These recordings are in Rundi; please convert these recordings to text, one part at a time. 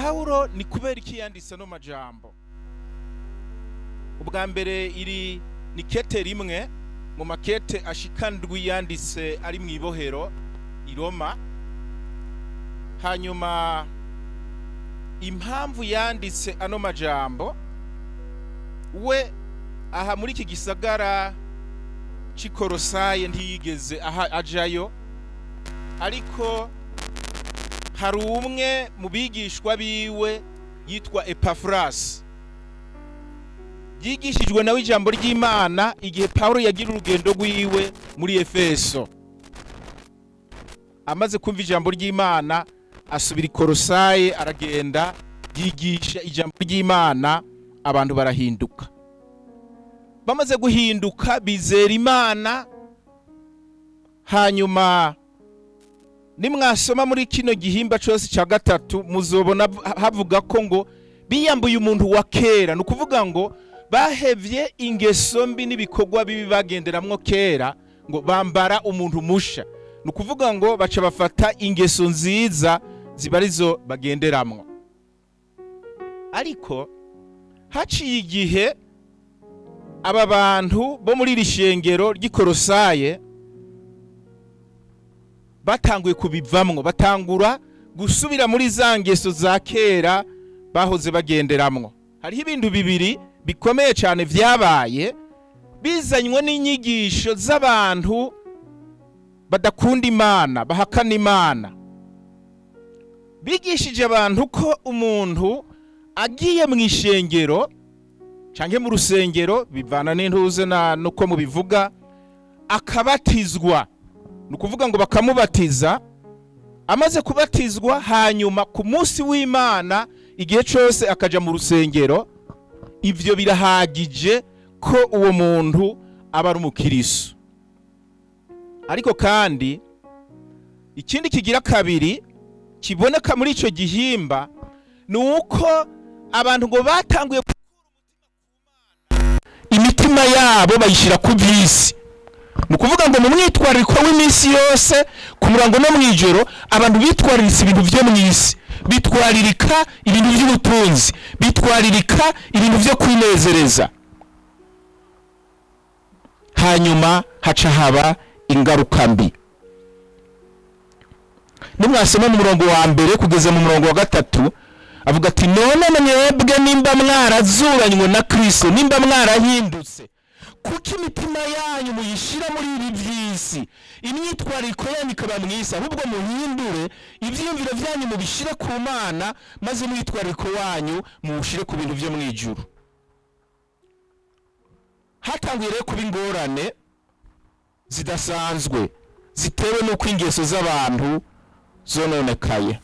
Paulo ni kubera iki yanditse no majambo? Ubwa mbere iri ni kete rimwe mu makete ashikandwi yanditse ari mu ibohero i Roma. Hanyuma impamvu yanditse ano majambo, we aha muri iki gisagara c'Ikorosaye ntiyigeze aha ajayo, ariko hari umwe mu bigishwa biwe yitwa Epafras, yigishijwe nawe ijambo ry'Imana igihe Paulo yagira urugendo rwiwe muri Efeso. Amaze kumva ijambo ry'Imana asubira Ikorosaye, aragenda yigisha ijambo ry'Imana, abantu barahinduka. Bamaze guhinduka bizera Imana. Hanyuma nimwasoma muri kino gihimba cyose cya gatatu muzobona havuga ko ngo biyambuye umuntu wa kera, nukuvuga ngo bahevye ingeso mbi n'ibikorwa bibi bagenderamwo kera, ngo bambara umuntu musha. Nukuvuga ngo baca bafata ingeso nziza zibarizo bagenderamwo. Ariko haciye igihe aba bantu bo muri iri shengero ry'Ikorosaye batanguye kubivamwo, batangura gusubira muri za ngeso za kera bahoze bagenderamwo. Hariho ibintu bibiri bikomeye cyane vyabaye bizanywe n'inyigisho z'abantu badakunda Imana, bahakana Imana. Bigishije abantu ko umuntu agiye mu ishengero canke mu rusengero, bivana n'intuze nuko mubivuga, akabatizwa. Nukuvuga ngo bakamubatiza, amaze kubatizwa hanyuma ku munsi w'Imana igihe cyose akaja mu rusengero, ivyo birahagije ko uwo muntu aba ari umukristo. Ariko kandi ikindi kigira kabiri kiboneka muri ico gihimba nuko abantu ngo batanguye imitima yabo bayishira ku by'isi. Nukuvuga ngo mu mwitwariko w'iminsi yose ku murango no mwijoro, abantu bitwariritse ibintu byo mw'isi, bitwaririka ibintu by'ubutunzi, bitwaririka ibintu byo kwinezereza. Hanyuma haca haba ingaruka mbi. Nimwasoma mu murongo wa mbere kugeza mu murongo wa gatatu, avuga ati none mwebwe nimba mwarazuranywe na Kristo, nimba mwarahindutse, kuki imitima yanyu muyishira muri ibi by'isi, imyitwariko yanyu ikaba mw'isi, ahubwo muhindure ivyiyumviro vyanyu mubishire ku Mana, maze imyitwariko wanyu muwushire ku bintu vyo mwijuru. Hatanguye rero kuba ingorane zidasanzwe zitewe n'uko ingeso z'abantu zononekaye.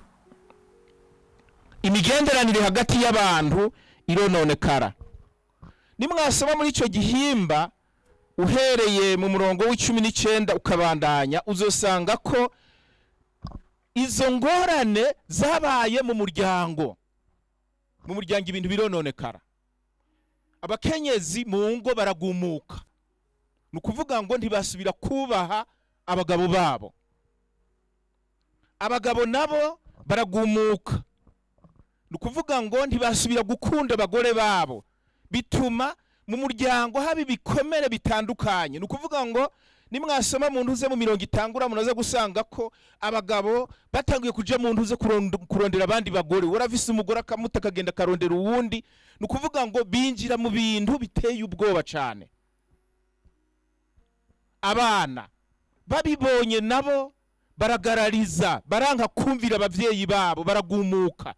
Imigenderanire hagati y'abantu irononekara. Nimwasoma muri ico gihimba uhereye mu murongo w'19 ukabandanya, uzosanga ko izo ngorane zabaye mu muryango. Mu muryango ibintu birononekara. Abakenyezi mu ngo baragumuka. Nukuvuga ngo ntibasubira kubaha abagabo babo. Abagabo nabo baragumuka. Nukuvuga ngo ntibasubira gukunda abagore babo. Bituma mu muryango haba ibikomere bitandukanye. Nukuvuga ngo nimwasoma mu ntuze mu mirongo itangura munaza gusanga ko abagabo batanguye kuja mu ntuze kurondera abandi bagore. Uravise umugore akamuta kagenda karondera uwundi. Nukuvuga ngo binjira mu bintu biteye ubwoba cyane. Abana babibonye nabo baragarariza, baranka kumvira abavyeyi babo, baragumuka.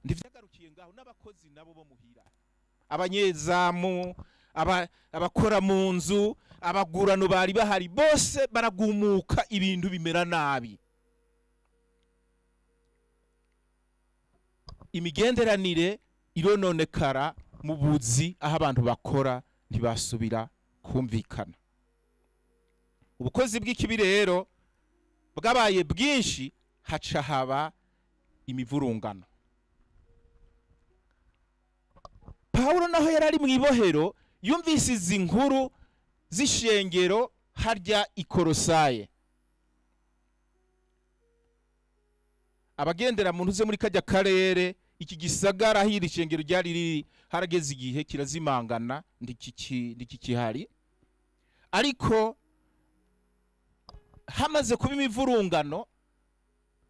Ndivyagarukiye ngaho n'abakozi nabo bo muhira, abanyezamu, abakora mu nzu, abagurano bari bahari, bose baragumuka, ibintu bimera nabi. Imigenderanire irononekara mu buzi, aho abantu bakora ntibasubira kumvikana. Ubukozi bw'ikibi rero bwabaye bwinshi, haca haba imivurungano. Paulo naho yarari mu ibohero yumvise izi nkuru z'ishengero harya Ikorosaye. abagendera mu ntuze muri kajya karere iki gisagara hiri ishengero ryari riri harageze igihe kirazimangana ndikikihari, ariko hamaze kuba imivurungano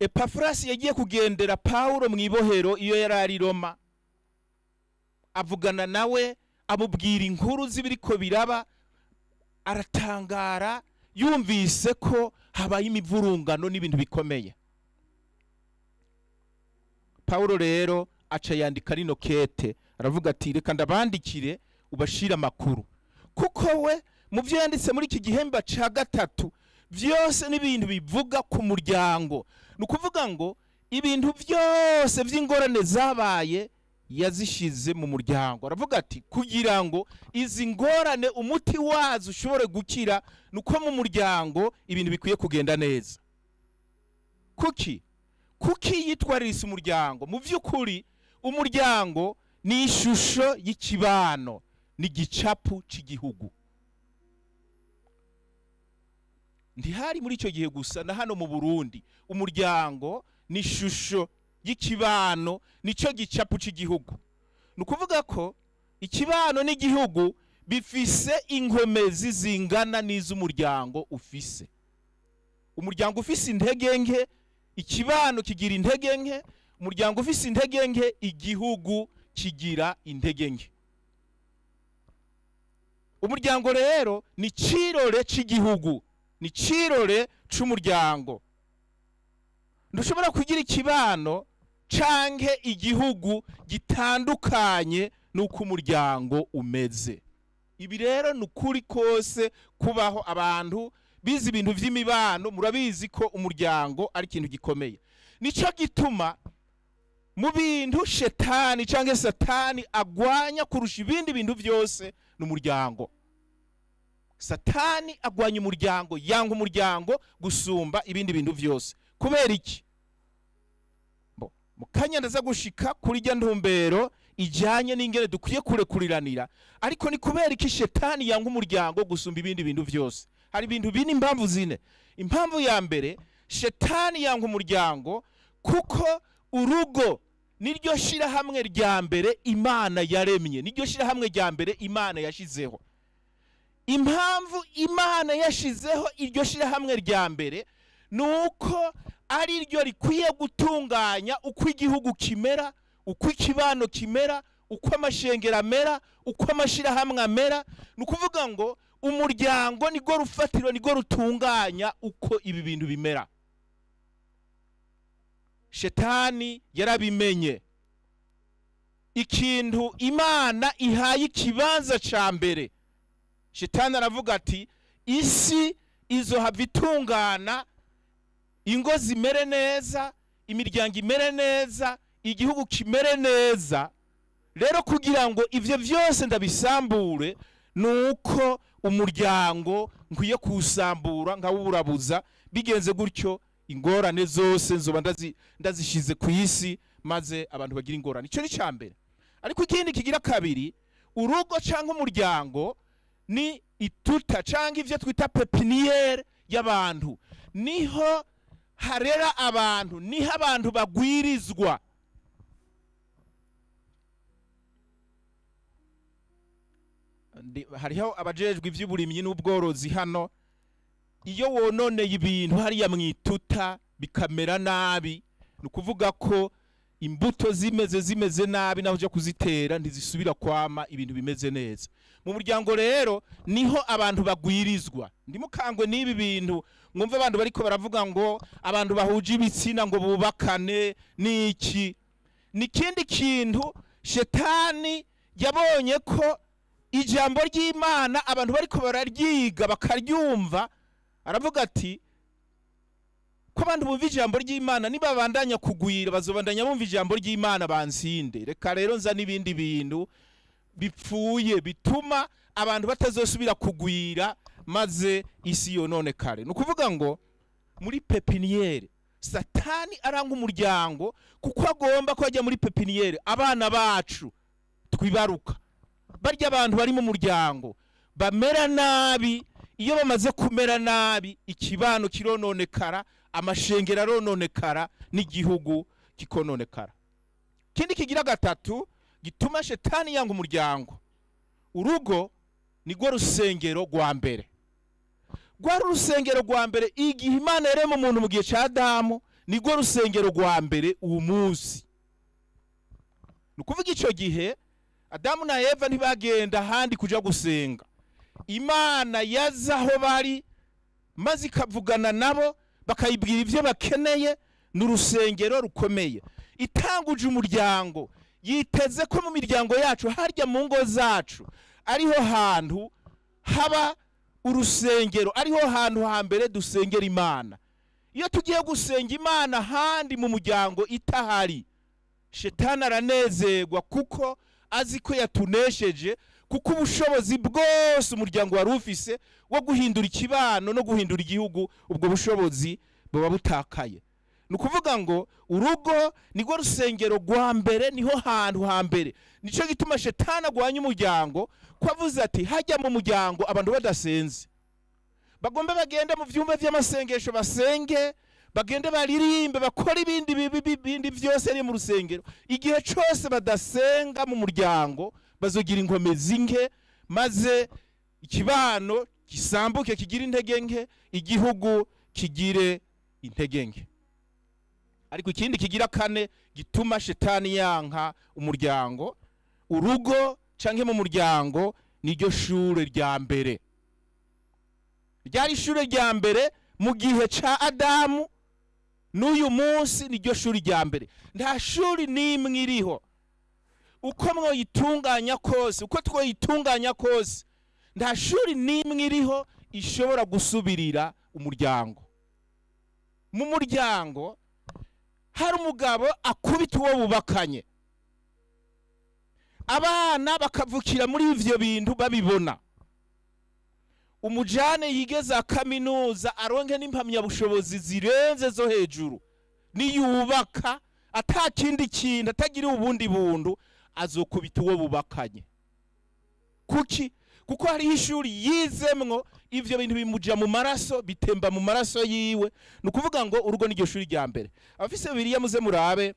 Epafurasi yagiye kugendera Pawulo mu ibohero iyo yari ari Roma, avugana nawe amubwira inkuru z'ibiriko biraba, aratangara yumvise ko habaye imivurungano n'ibintu bikomeye. Pawulo rero aca yandika rino kete, aravuga ati reka ndabandikire ubashira amakuru, kuko we mu byo yanditse muri iki gihemba ca gatatu vyose n'ibintu bivuga ku muryango. Nukuvuga ngo ibintu byose vy'ingorane zabaye yazishize mu muryango. Aravuga ati kugira ngo izi ngorane umuti wazo ushobore gukira, nuko mu muryango ibintu bikwiye kugenda neza. Kuki yitwarisa umuryango? Mu vy'ukuri umuryango ni ishusho y'ikibano, ni gicapu c'igihugu. Ndihari muri ico gihe gusa, na hano mu Burundi umuryango ni ishusho y'ikibano, nico gicapu c'igihugu. Nukuvuga ko ikibano n'igihugu bifise inkomezi zingana n'iz'umuryango ufise. Umuryango ufise intege nke, ikibano kigira intege nke. Umuryango ufise intege nke, igihugu kigira intege nke. Umuryango rero ni cirore c'igihugu, ni cirore c'umuryango. Ndushobora kugira ikibano canke igihugu gitandukanye nuko umuryango umeze. Ibi rero nukuri kose kubaho abantu bizi ibintu vy'imibano, murabizi ko umuryango ari ikintu gikomeye. Nico gituma mu bintu shetani canke satani agwanya kurusha ibindi bintu vyose n'umuryango. Satani agwanya umuryango, yanga umuryango gusumba ibindi bintu vyose. Kubera iki? Mukanya ndaza gushika kuri rya ntumbero ijanye n'ingene dukwiye kurekuriranira, ariko ni kubera iki shetani yanga umuryango gusumba ibindi bintu vyose? Hari ibintu bine, impamvu zine. Impamvu ya mbere, shetani yanga umuryango kuko urugo niryo shirahamwe rya mbere Imana yaremye, niryo shirahamwe rya mbere Imana yashizeho. Impamvu Imana yashizeho iryo shirahamwe rya mbere nuko ari ryo rikwiye gutunganya uko igihugu kimera, uko ikibano kimera, uko amashengero amera, uko amashirahamwe amera. Nukuvuga ngo umuryango nigo rufatiro, nigo rutunganya uko ibi bintu bimera. Shetani yarabimenye. Ikintu Imana ihaye ikibanza ca mbere, Shetani aravuga ati isi izohava itungana, ingo zimere neza, imiryango imere neza, igihugu kimere neza. Rero kugira ngo ivyo vyose ndabisambure, nuko umuryango nkwiye kusambura nkawuburabuza. Bigenze gutyo ingorane zose nzoba ndazishize ku isi, maze abantu bagira ingorane. Ico ni cambere. Ariko ikindi kigira kabiri, urugo canke umuryango ni ituta canke ivyo twita pepiniere y'abantu. Niho harera abantu, niho abantu bagwirizwa. Hariho abajejwe ivy'uburimyi n'ubworozi hano, iyo wononeye ibintu hariya mwituta bikamera nabi, nukuvuga ko imbuto zimeze nabi, naho uje kuzitera ntizisubira kwama ibintu bimeze neza. Mu muryango rero niho abantu bagwirizwa. Ndimukangwe n'ibi bintu mwumva abantu bariko baravuga ngo abantu bahuje ibitsina ngo bubakane niki. Nikindi kintu shetani yabonye ko ijambo ry'Imana abantu bariko bararyiga bakaryumva, aravuga ati ko abantu bumva ijambo ry'Imana nibabandanya kugwira bazobandanya bumva ijambo ry'Imana bansinde. Reka rero nza n'ibindi bintu bipfuye bituma abantu batazosubira kugwira maze isi yononekare. Nukuvuga ngo muri pepiniere Satani aranga umuryango kuko agomba ko ajya muri pepiniere abana bacu twibaruka. Barya abantu bari mu muryango bamera nabi, iyo bamaze kumera nabi ikibano kirononekara, amashengero arononekara n'igihugu kikononekara. Kindi kigira gatatu gituma shetani yanga umuryango, urugo nigwo rusengero rwa mbere. Rwari urusengero rwa mbere igihe Imana yarema umuntu mu gihe ca Adamu, nigwo rusengero rwa mbere uwo munsi. Nukuvuga ico gihe Adamu na Eva ntibagenda handi kuja gusenga. Imana yaza aho bari maze ikavugana nabo bakayibwira ivyo bakeneye. N'urusengero rukomeye. Itanguje umuryango, yiteze ko mu miryango yacu harya mu ngo zacu ariho hantu haba urusengero, ariho hantu hambere dusengera Imana. Iyo tugiye gusenga Imana handi mu muryango itahari, shetani aranezerwa kuko azi ko yatunesheje, kuko ubushobozi bwose umuryango wari ufise wo guhindura ikibano no guhindura igihugu, ubwo bushobozi buba butakaye. Nukuvuga ngo urugo nigwo rusengero rwa mbere, niho hantu hambere. Nico gituma shetani agwanya umuryango, ko avuze ati hajya mu muryango abantu badasenze, bagomba bagende mu vyumba vy'amasengesho basenge, bagende baririmbe, bakora ibindi vyose ari mu rusengero. Igihe cyose badasenga mu muryango bazogira inkomezi nke, maze ikibano gisambuke kigira intege nke, igihugu kigire intege nke. Ariko ikindi kigira kane gituma shetani yanka umuryango, urugo canke mu muryango, niryo shure rya mbere. Ryari shure rya mbere mu gihe ca Adamu, n'uyu munsi niryo shuri rya mbere. Nta shuri nimwe iriho uko mwoyitunganya kose, uko twoyitunganya kose, nta shuri nimwe iriho ishobora gusubirira umuryango. Mu muryango hari umugabo akubita uwo bubakanye, abana bakavukira muri ivyo bintu babibona. Umujane yigeza kaminuza aronke n'impamya bushobozi zirenze zo hejuru, niyubaka atakindi kintu, atagira ubundi buntu, azokubita uwo bubakanye. Kuki? Kuko hariho ishuri yizemwo, ivyo bintu bimuja mu maraso, bitemba mu maraso yiwe. Nukuvuga ngo urugo niryo shuri rya mbere. Abafise Bibiliya muze murabe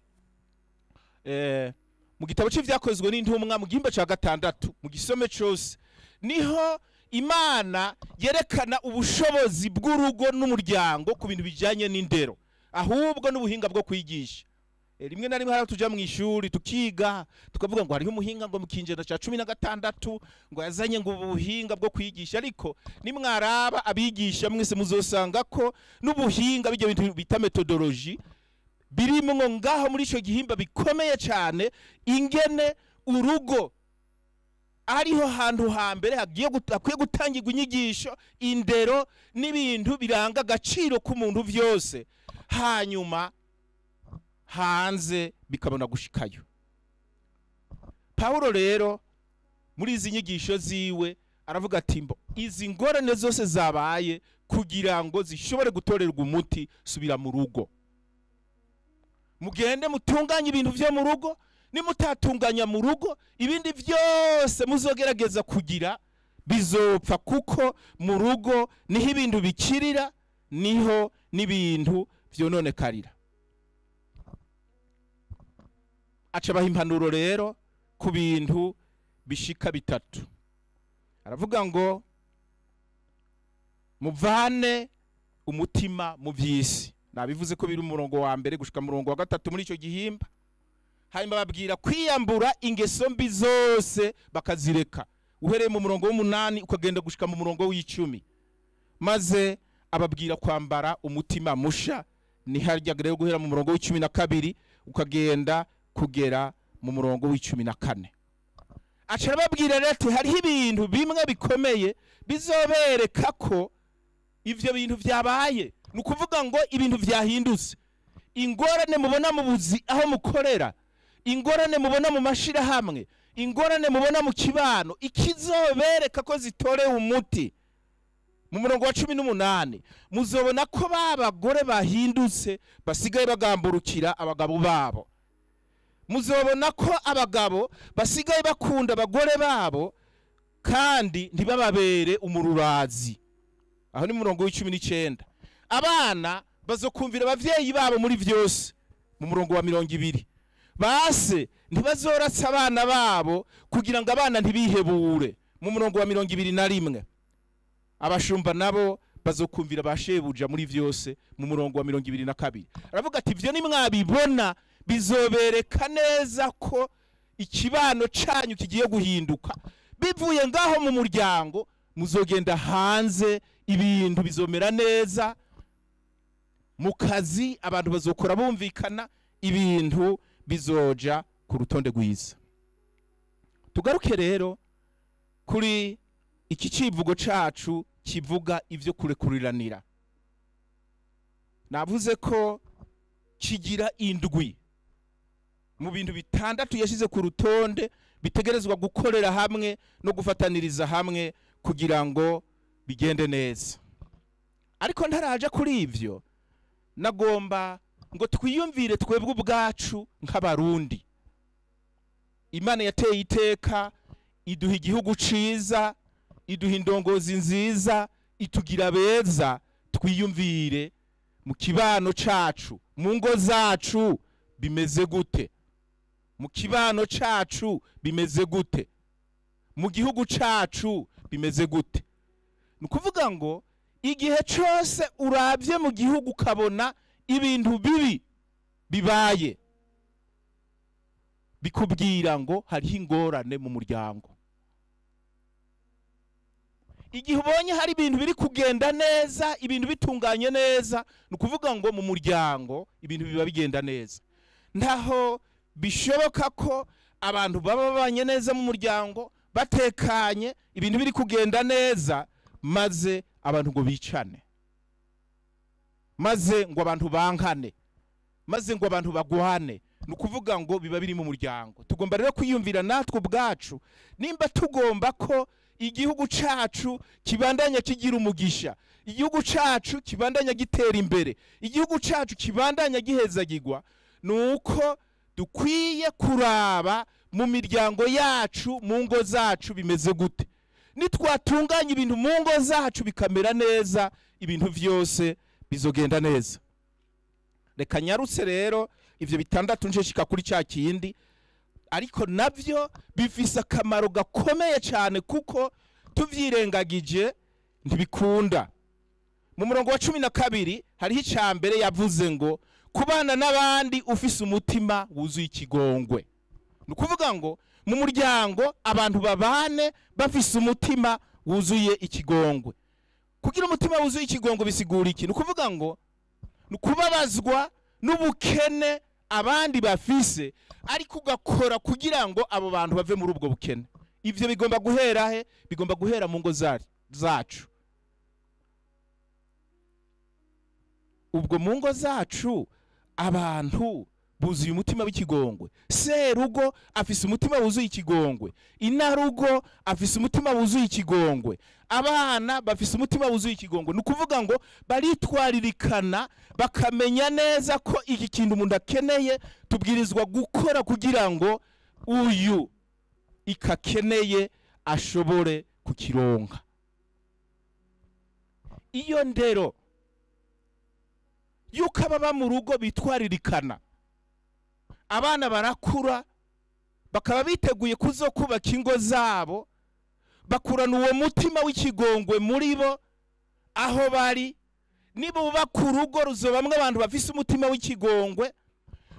mu gitabo c'ivyakozwe n'intumwa mu gihimba ca 6 mu gisome cose, niho Imana yerekana ubushobozi bw'urugo n'umuryango ku bintu bijanye n'indero, ahubwo n'ubuhinga bwo kwigisha. Rimwe na rimwe tuja mu ishuri tukiga, tukavuga ngo hariho umuhinga ngo mu kinjana ca 16 ngo yazanye ngo ubuhinga bwo kwigisha. Ariko nimwaraba abigisha mwese muzosanga ko n'ubuhinga bijye bintu bita methodology birimwo ngaho muri ico gihimba bikomeye cyane, ingene urugo ariho hantu hambere akwiye gutangirwa inyigisho, indero n'ibintu biranga agaciro k'umuntu vyose, hanyuma hanze bikabona gushikayo. Paulo rero muri izi nyigisho ziwe aravuga ati mbo izi ngorane zose zabaye kugira ngo zishobore gutorerwa umuti, subira mu rugo, mugende mutunganye ibintu vyo mu rugo. Nimutatunganya mu rugo, ibindi vyose muzogerageza kugira bizopfa, kuko mu rugo niho ibintu bikirira, niho n'ibintu vyononekarira. Aca baha impanuro rero ku bintu bishika bitatu. Aravuga ngo muvane umutima mu vy'isi. Nabivuze ko biri umurongo wa mbere gushika murongo wa 3 muri ico gihimba. Hanyuma babwira kwiyambura ingeso mbi zose bakazireka, uhereye mu murongo w'8 ukagenda gushika mu murongo w'10. Maze ababwira kwambara umutima musha, ni harya rero guhera mu murongo w'12 ukagenda kugera mu murongo w'14. Aca babwira rero ati hariho ibintu bimwe bikomeye bizobereka ko ivyo bintu vyabaye. Nukuvuga ngo ibintu vyahindutse. Ingorane mubona mu buzi aho mukorera, ingorane mubona mu mashira hamwe, ingorane mubona mu kibano, ikizobereka ko zitorewe umuti. Mu murongo wa 18 muzobona ko babagore bahindutse basigaye bagamburukira abagabo babo. Muzobona ko abagabo basigaye bakunda abagore babo kandi ntibababere umururazi. Aho ni murongo w'19. Abana bazokumvira abavyeyi babo muri vyose mu murongo wa 20. Base ntibazoratsa abana babo kugira ngo abana ntibihebure mu murongo wa 21. Abashumba nabo bazokumvira bashebuja muri vyose mu murongo wa 22. Aravuga ati ivyo nimwabibona bizobereka neza ko ikibano canyu kigiye guhinduka. Bivuye ngaho mu muryango muzogenda hanze, ibintu bizomera neza. Mu kazi abantu bazokora bumvikana, ibintu bizoja ku rutonde rwiza. Tugaruke rero kuri iki civugo cacu kivuga ivyo kurekuriranira. Navuze ko kigira indwi mu bintu bitandatu yashize ku rutonde bitegerezwa gukorera hamwe no gufataniriza hamwe kugira ngo bigende neza. Ariko ntaraje kuri ivyo, nagomba ngo twiyumvire twebwe ubwacu nk'abarundi. Imana yateye iteka, iduha igihugu ciza, iduha indongozi nziza, itugira beza. Twiyumvire mu kibano cacu, mu ngo zacu bimeze gute? Mu kibano cacu bimeze gute? Mu gihugu cacu bimeze gute? Nukuvuga ngo igihe cyose urabye mu gihugu ukabona ibintu bibi bibaye, bikubwira ngo hariho ingorane mu muryango. Igihe ubonye hari ibintu biri kugenda neza, ibintu bitunganye neza, nukuvuga ngo mu muryango ibintu biba bigenda neza. Ntaho bishoboka ko abantu baba babanye neza mu muryango batekanye, ibintu biri kugenda neza, maze abantu ngo bicane, maze ngo abantu bankane, maze ngo abantu bagwane. Nukuvuga ngo biba biri mu muryango. Tugomba rero kwiyumvira natwe ubwacu nimba tugomba ko igihugu cacu kibandanya kigira umugisha, igihugu cacu kibandanya gitera imbere, igihugu cacu kibandanya gihezagirwa, nuko dukwiye kuraba mu miryango yacu, mu ngo zacu bimeze gute. Nitwatunganya ibintu mu ngo zacu bikamera neza, ibintu vyose bizogenda neza. Reka nyarutse rero ivyo bitandatu nje shika kuri cya kindi, ariko navyo bifise akamaro gakomeye cyane kuko tuvyirengagije ntibikunda. Mu murongo wa 12 hariho icambere yavuze ngo kubana n'abandi ufise umutima wuzuye ikigongwe. Nukuvuga ngo mu muryango abantu babane bafise umutima wuzuye ikigongwe. Kugira umutima wuzuye ikigongwe bisigura iki? Nukuvuga ngo nukubabazwa n'ubukene abandi bafise, ariko ugakora kugira ngo abo bantu bave muri ubwo bukene. Ivyo bigomba guhera he? Bigomba guhera mu ngo zacu. Ubwo mu ngo zacu abantu buzuye umutima w'ikigongwe. Serugo afise umutima wuzuye ikigongwe, inarugo afise umutima wuzuye ikigongwe, abana bafise umutima wuzuye ikigongwe. Nukuvuga ngo baritwaririkana, bakamenya neza ko iki kintu umuntu akeneye tubwirizwa gukora kugira ngo uyu ikakeneye ashobore kukironka. Iyo ndero yuko ababa mu rugo bitwaririkana, abana barakura bakaba biteguye kuzokubaka ingo zabo, bakurana uwo mutima w'ikigongwe muri bo aho bari. Niba bubaka urugo ruzobamwe abantu bafise umutima w'ikigongwe,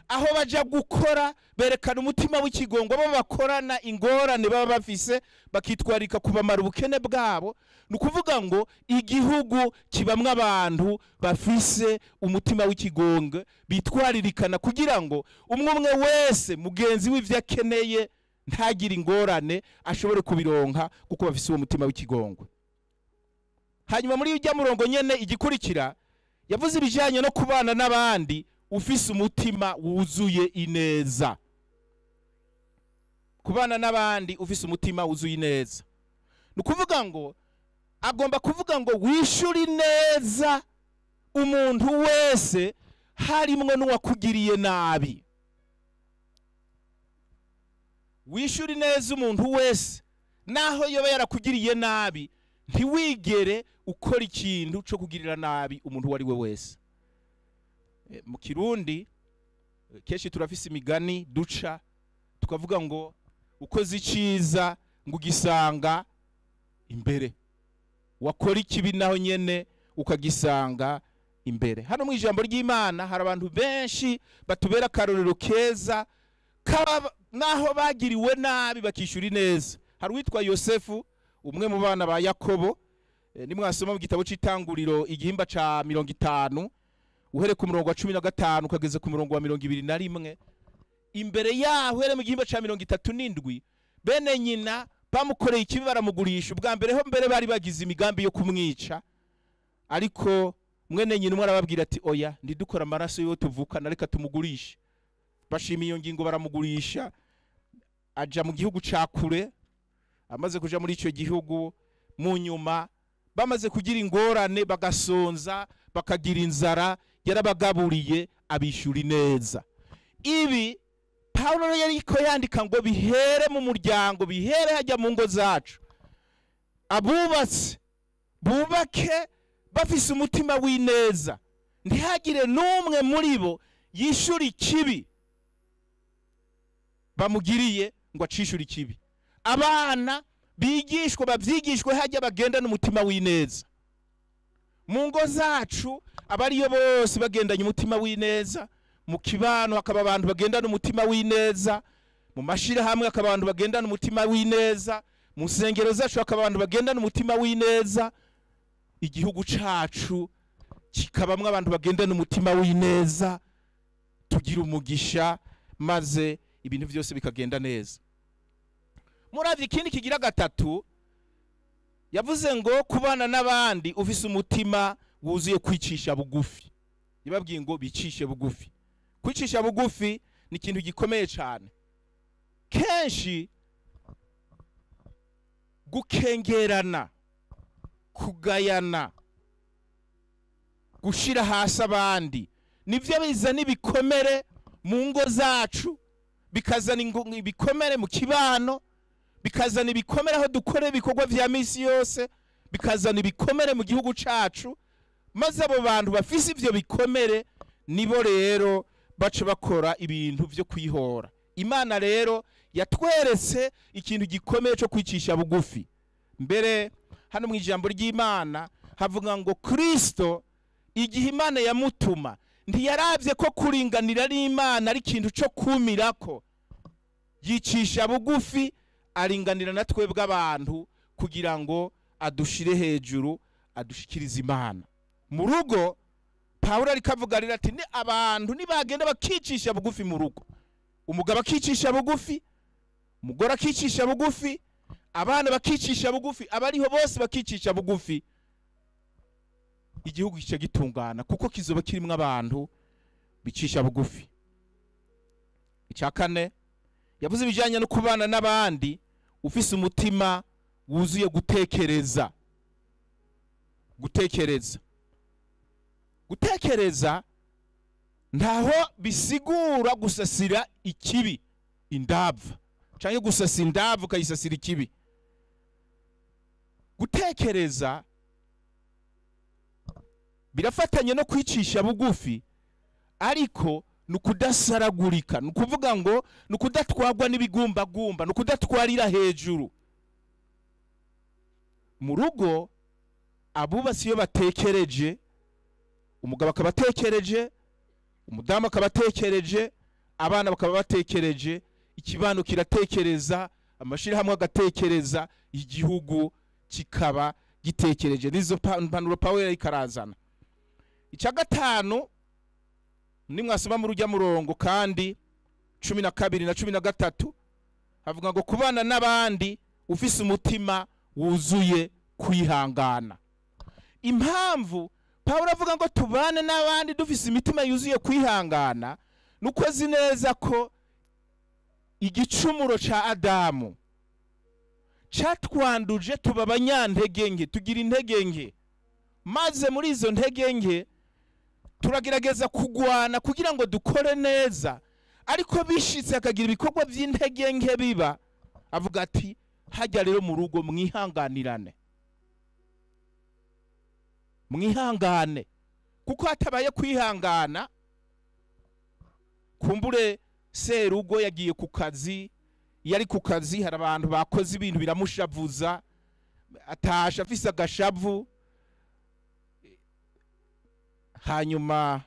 aho baja gukora berekana umutima w'ikigongwe, abo bakorana ingorane baba bafise bakitwarika kubamara ubukene bwabo. Nukuvuga ngo igihugu kibamwe abantu bafise umutima w'ikigongwe, bitwaririkana kugira ngo umwe wese mugenzi w'ivyo akeneye ntagire ingorane, ashobore kubironka kuko bafise uwo mutima w'ikigongwe. Hanyuma muri ujya murongo nyene igikurikira yavuze ibijanye no kubana n'abandi ufise umutima wuzuye ineza. Kubana n'abandi ufise umutima wuzuye ineza, nukuvuga ngo agomba kuvuga ngo wishuri neza umuntu wese harimwo n'uwakugiriye nabi. Wishuri neza umuntu wese naho yoba yarakugiriye nabi, ntiwigere ukora ikintu cyo kugirira nabi umuntu wari we wese. mu Kirundi kenshi turafise imigani duca tukavuga ngo ukoze iciza ngo ugisanga imbere, wakora ikibi naho nyene ukagisanga imbere. Hano mu ijambo ry'Imana hari abantu benshi batubera akarorero keza naho bagiriwe nabi bakishura neza. Hari witwa Yosefu, umwe mu bana ba Yakobo. Nimwasoma mu gitabo c'Itanguriro igihimba ca 50 uhere ku murongo wa 15 ukageze ku murongo wa 21, imbere yaho uhere mu gihimba ca 37 bene nyina bamukoreye ikibi baramugurisha. Ubwa mbere ho mbere bari bagize imigambi yo kumwica, ariko mwene nyina umwe arababwira ati oya ndidukora amaraso yo tuvukana reka tumugurishe. Bashimiye iyo ngingo baramugurisha, aja mu gihugu ca kure. Amaze kuja muri ico gihugu, mu nyuma bamaze kugira ingorane bagasonza bakagira inzara, yarabagaburiye abishuri neza. Ibi Paulo yariko yandika ngo bihere mu muryango, bihere hajya mu ngo zacu. Abubatse bubake bafise umutima w'ineza, ntihagire n'umwe muri bo yishura ikibi bamugiriye ngo acishura ikibi. Abana bigishwe bavyigishwe hajya bagenda n'umutima w'ineza. Mu ngo zacu abariyo bose bagendanye umutima w'ineza, mu kibano hakaba abantu bagendana umutima w'ineza, mu mashira hamwe hakaba abantu bagendana umutima w'ineza, mu nsengero zacu hakaba abantu bagendana umutima w'ineza. Igihugu cacu kikabamwe abantu bagendana umutima w'ineza, tugira umugisha maze ibintu byose bikagenda neza. Muravye ikindi kigira gatatu, yavuze ngo kubana n'abandi ufise umutima wuzuye kwicisha bugufi. Yababwiye ngo bicishe bugufi. Kwicisha bugufi ni ikintu gikomeye cyane. Kenshi gukengerana, kugayana, gushira hasi abandi nivyo bizana ibikomere mu ngo zacu, bikazana ibikomere mu kibano, bikazana ibikomere aho dukora ibikorwa vya misi yose, bikazana ibikomere mu gihugu cacu. Maze abo bantu bafise ivyo bikomere nibo rero baca bakora ibintu vyo kwihora. Imana rero yatweretse ikintu gikomeye cyo kwicisha bugufi. Mbere hano mu ijambo ry'Imana havuga ngo Kristo igihe Imana yamutuma ntiyaravye ko kuringanira n'Imana ari ikintu cyo kumirako, yicisha bugufi aringanira na twebwe abantu kugira ngo adushire hejuru, adushikirize Imana. Mu rugo Paulo ariko avuga ati ni abantu nibagenda bakicisha bugufi mu rugo, umugabo akicisha bugufi, umugore akicisha bugufi, abana bakicisha bugufi, abariho bose bakicisha bugufi, igihugu kica gitungana kuko kizoba kirimwe abantu bicisha bugufi. Icakane yavuze ibijanye no kubana n'abandi ufise umutima wuzuye gutekereza. Gutekereza ntaho bisigura gusasira ikibi indava canke gusasira indava ukayisasira ikibi. Gutekereza birafatanye no kwicisha bugufi, ariko nukudasaragurika, nukuvuga ngo nukudatwagwa n'ibigumbagumba, nukudatwarira hejuru. Mu rugo abubatsi iyo batekereje, umugabo akaba atekereje, umudamu akaba atekereje, abana bakaba batekereje, ikibano kiratekereza, amashirahamwe agatekereza, igihugu kikaba gitekereje. Nizo mpanuro Paulo ikarazana. Ica gatanu nimwasoma mu rujya murongo kandi 12 na 13 havuga ngo kubana n'abandi ufise umutima wuzuye kwihangana. Impamvu Paulo avuga ngo tubane n'abandi dufise imitima yuzuye kwihangana, nuko azi neza ko igicumuro ca Adamu catwanduje tuba abanyantege nke, tugira intege nke, maze muri izo ntege nke turagerageza kugwana kugira ngo dukore neza, ariko bishitse akagira ibikorwa by'intege nke biba, avuga ati hajya rero mu rugo mwihanganirane, mwihangane, kuko hatabaye kwihangana kumbure serugo yagiye ku kazi, yari ku kazi hari abantu bakoze ibintu biramushavuza, atasha afise agashavu, hanyuma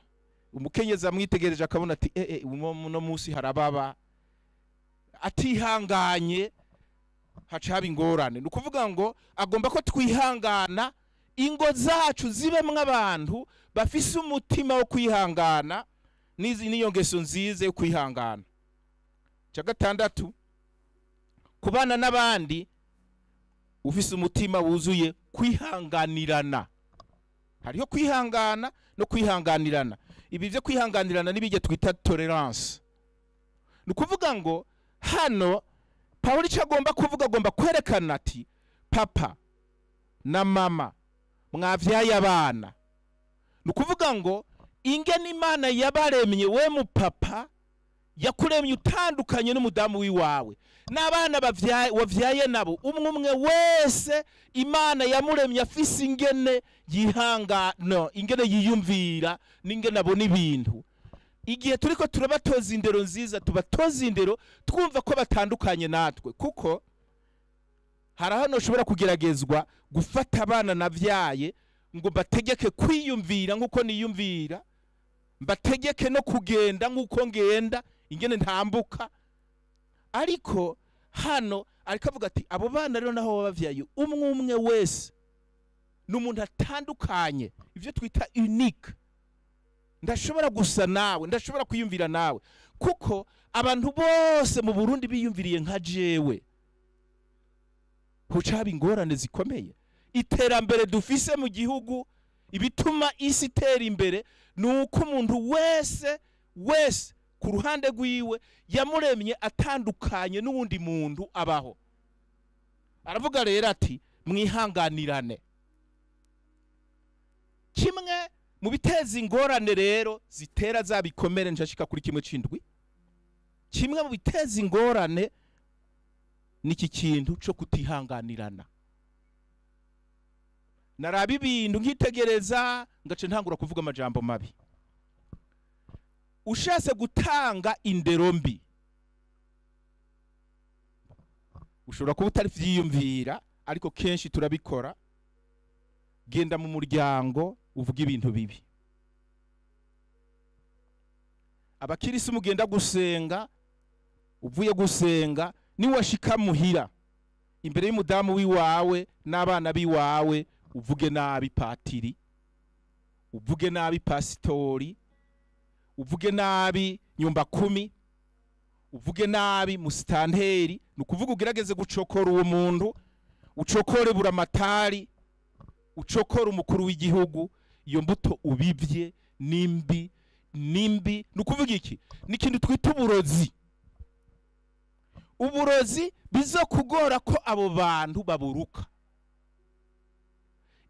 umukenyezi amwitegereje akabona ati uno munsi harababa, atihanganye haca haba ingorane. Ni ukuvuga ngo agomba ko twihangana, ingo zacu zibemwo abantu bafise umutima wo kwihangana, niyo ngeso nziza yo kwihangana. Cya gatandatu, kubana n'abandi ufise umutima wuzuye kwihanganirana. Hariho kwihangana no kwihanganirana. Ibi byo kwihanganirana nibijye twita tolerance. Ni ukuvuga ngo hano Pawulo icyo agomba kuvuga, agomba kwerekana ati papa na mama mwavyaye abana. Ni ukuvuga ngo ingene Imana yabaremye, we mu papa yakuremye utandukanye n'umudamu wiwawe, n'abana wavyaye nabo umwe wese Imana yamuremye afise ingene yihangana, ingene yiyumvira n'ingene abona ibintu. Igihe turiko turabatoza indero nziza, tubatoza indero twumva ko batandukanye natwe, kuko hari hano ushobora kugeragezwa gufata abana navyaye ngo bategeke kwiyumvira nk'uko niyumvira, bategeke no kugenda nk'uko ngenda, ingene ntambuka. Ariko hano ariko avuga ati abo bana rero naho bavyaye umwe wese n'umuntu atandukanye, ivyo twita unique. Ndashobora gusa nawe, ndashobora kwiyumvira nawe, kuko abantu bose mu Burundi biyumviriye nka jewe, huca haba ingorane zikomeye. Iterambere dufise mu gihugu, ibituma isi itera imbere, nuko umuntu wese ku ruhande rwiwe yamuremye atandukanye n'uwundi muntu abaho. Aravuga rero ati mwihanganirane. Kimwe mu biteza ingorane rero zitera zabikomere, njashika kuri kimwe c'indwi, kimwe mu biteza ingorane niki kintu cyo kutihanganirana. Naraba ibintu nkitegereza ngace ntangura kuvuga amajambo mabi. Ushase gutanga indero mbi, ushobora kuba utari vyiyumvira, ariko kenshi turabikora. Genda mu muryango uvuga ibintu bibi. Abakirisi mugenda gusenga, uvuye gusenga ni washika muhira imbere y'umudamu wiwawe n'abana biwawe, uvuge nabi patiri, uvuge nabi pasitori, uvuge nabi nyumba kumi, uvuge nabi musitanteri. Nukuvuga ugerageze gucokora uwo muntu, ucokore buramatari, ucokora umukuru w'igihugu. Iyo mbuto ubivye nimbi. Nukuvuga iki? Ni ikintu twita uburozi. Uburozi bizokugora ko abo bantu baburuka.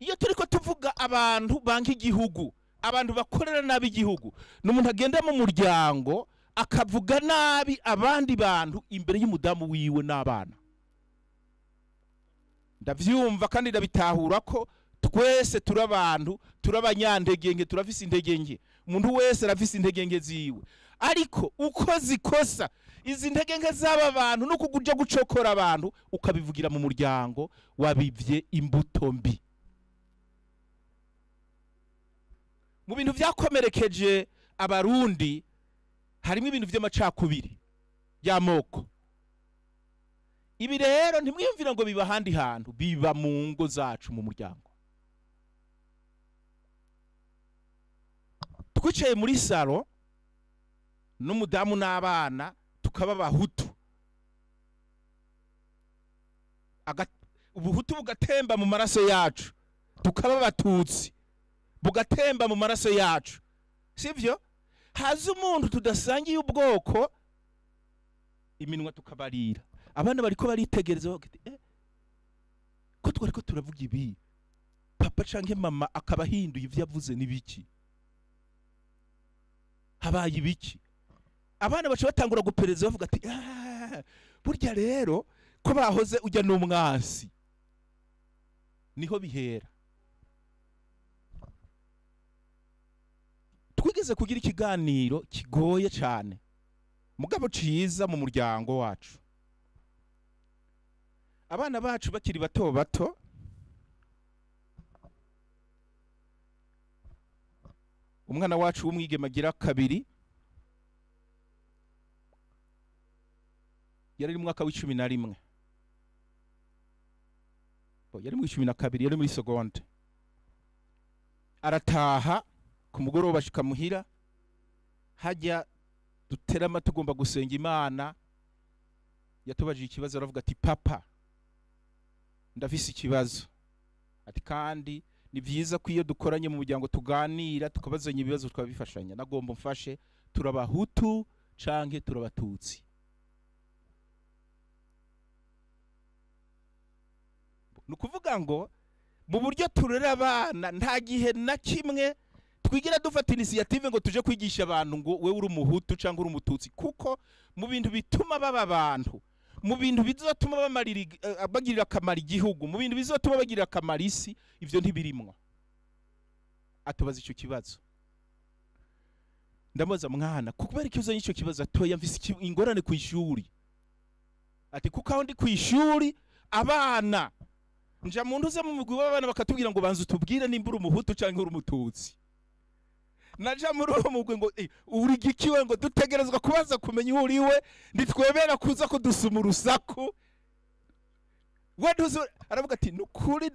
Iyo turiko tuvuga abantu banka igihugu, abantu bakorera nabi igihugu, n'umuntu agenda mu muryango akavuga nabi abandi bantu imbere y'umudamu wiwe n'abana. Ndavyumva kandi ndabitahura ko twese turabantu, turabanyandegenge, turafise intege. Umuntu wese arafise intege ziwe, ariko uko zikosa izi intege z'aba bantu no kuguja gucokora abantu ukabivugira mu muryango, wabivye imbuto mbi. Mu bintu vyakomerekeje abarundi harimo ibintu vy'amacakubiri y'amoko. Ibi rero ntimwiyumvira ngo biba handi hantu, biba mu ngo zacu mu muryango. Twicaye muri salo n'umudamu n'abana, tukaba abahutu, ubuhutu bugatemba mu maraso yacu, tukaba abatutsi bugatemba mu maraso yacu, sivyo? Haza umuntu tudasangiye ubwoko, iminwa tukabarira. Abana bariko baritegereza bagati ko twariko turavuga ibi, papa canke mama akaba hinduye ivyo yavuze nibiki, habaye ibiki? Abana baca batangura gupereza bavuga ati burya rero ko bahoze ujya n'umwansi. Niho bihera. Twigeze kugira ikiganiro kigoye cyane mugabo ciza mu muryango wacu. Abana bacu bakiri bato bato umwana wacu w'umwigeme agira kabiri yari mu mwaka w'11 yari mu 12 yari muri seconde arataha ku mugoroba ashika muhira hajya duterama tugomba gusenga Imana yatubajije ikibazo aravuga ati papa ndafise ikibazo ati kandi ni byiza ko iyo dukoranye mu muryango tuganira tukabazanya ibibazo twabifashanya nagomba mfashe turabahutu canke turabatutsi. Nukuvuga ngo mu buryo turera abana nta gihe na kimwe twigira dufata initiative ngo tuje kwigisha abantu ngo we uri umuhutu canke uri umututsi, kuko mu bintu bituma baba abantu, mu bintu bizotuma bagirira akamaro igihugu, mu bintu bizotuma bagirira akamaro isi, ivyo ntibirimwo. Atubaza ico kibazo ndamubaza mwana kubera iki uzanye ico kibazo atoya mfise ingorane ku ishuri. Ati kuko aho ndi ku ishuri abana nja muntu uza mu mugwi w'abana bakatubwira ngo banze utubwire nimba uri umuhutu canke uri umututsi. Naja muri uwo mugwi ngo uri gikiwe ngo dutegerezwa kubaza kumenya uriwe nditwebera kuza kudusuma urusaku. Waduze aravuga ati nukuri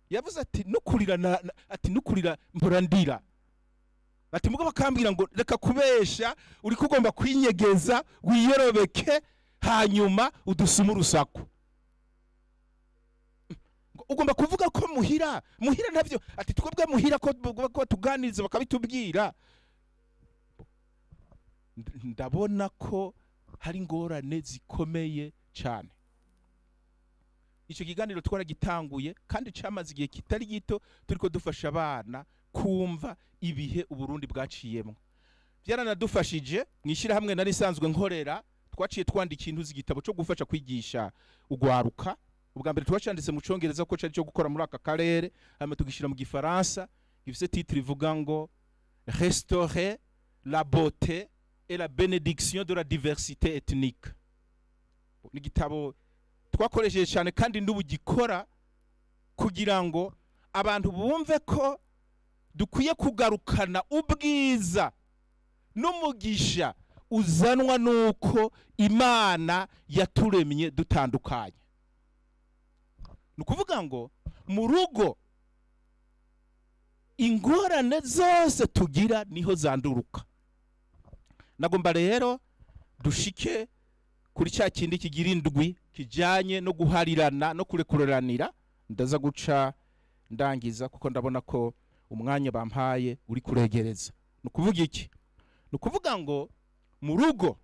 yavuze ati nukurira mporandira. Ati mugabo bakambwira ngo reka kubesha uri kugomba kwinyegeza wiyorobeke hanyuma udusuma urusaku. Ugomba kuvuga ko muhira ntavyo ati twebwe muhira ko tuganiriza bakabitubwira. Ndabona ko hari ingorane zikomeye cyane. Ico kiganiro twaragitanguye kandi cyamaze igihe kitari gito turiko dufasha abana kumva ibihe Uburundi bwaciyemo. Byaranadufashije mwishira hamwe nari sanzwe nkorera, twaciye twandika intu z'igitabo cyo gufasha kwigisha ugwaruka. Ubwa mbere twacanditse mu Congereza ko cyo gukora muri aka karere, hama tugishira mu Gifaransa gifise titre ivuga ngo restaurer la beauté et la bénédiction de la diversité ethnique. Ni gitabo twakoresheje cyane kandi ndubu gikora kugira ngo abantu bumve ko dukwiye kugarukana ubwiza n'umugisha uzanwa nuko Imana yaturemye dutandukanye. Nukuvuga ngo mu rugo ingorane zose tugira niho zanduruka. Nagomba rero dushike kuri cya kindi kigira indwi kijanye no guharirana no kurekuriranira. Ndaza guca ndangiza kuko ndabona ko umwanya bampaye uri kuregereza. Nukuvuga iki? Nukuvuga ngo mu rugo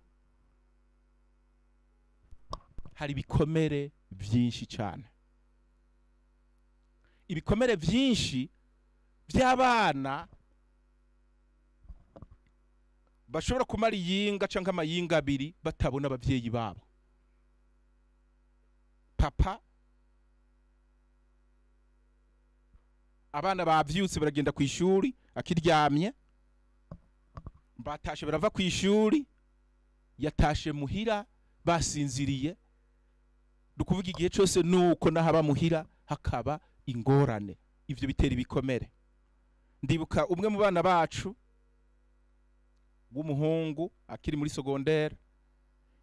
hari ibikomere byinshi cyane. Ibikomere byinshi by'abana bashobora kumara yinga canke amayinga abiri batabona abavyeyi babo. Papa abana bavyutse baragenda ku ishuri akiryamye, batashe barava ku ishuri yatashe muhira basinziriye. Dukuvuga igihe cyose nuko nahaba muhira hakaba ingorane. Ivyo bitera ibikomere. Ndibuka umwe mu bana bacu w'umuhungu akiri muri secondaire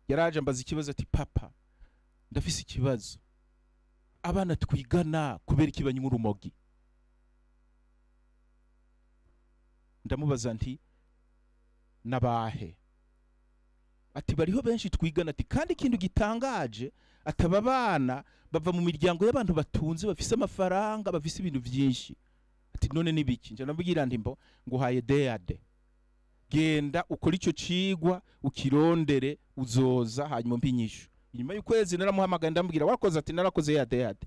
yaraje ambaza ikibazo ati papa ndafise ikibazo, abana twigana kubera ikibanywa urumogi. Ndamubaza nti nabahe? Ati bariho benshi twigana. Ati kandi ikintu gitangaje ataba bana bava mu miryango y'abantu batunze bafise amafaranga bafise ibintu byinshi. Ati none nibiki? Nje nabwira nti mbo nguhaye DAD, genda ukora ico cigwa ukirondere uzoza hanyuma mpinyisho. Inyuma y'ukwezi naramuhamagaye ndambwira wakoze? Ati narakoze ya DAD.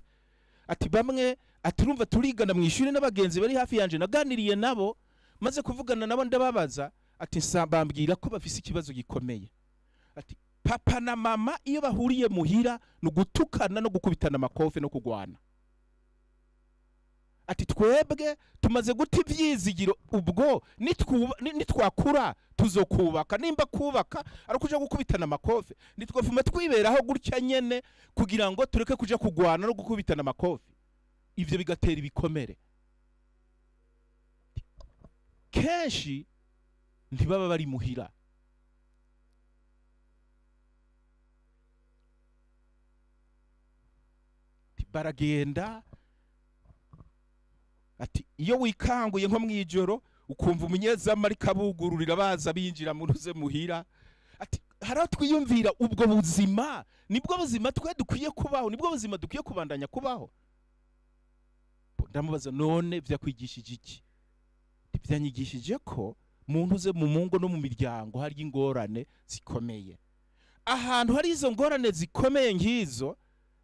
Ati bamwe aturumva turigana mu ishuri n'abagenzi bari hafi yanje naganiriye nabo maze kuvugana nabo ndababaza. Ati nsambambwira ko bafise ikibazo gikomeye. Ati papa na mama iyo bahuriye muhira no gutukana no gukubitana amakofe no kugwana. ati twebwe tumaze guta ibyizigiro, ubwo nitwakura tuzokubaka, nimba kubaka ari kuja gukubitana amakofe, nitwavuma twiberaho gutya nyene kugira ngo tureke kuja kugwana no gukubitana amakofe. Ivyo bigatera ibikomere. Kenshi ntibaba bari muhira, baragenda. Ati iyo wikanguye nko mwijoro ukumva umunyezamu ari kabugururira baza binjira muruze muhira, ati haraho twiyumvira ubwo buzima nibwo buzima twe dukwiye kubaho, nibwo buzima dukwiye kubandanya kubaho. Ndamubaza, none vyakwigishije iki? Vyanyigishije ko muntu uze mu mungo no mu miryango hari ingorane zikomeye. Ahantu hari izo ngorane zikomeye ngizo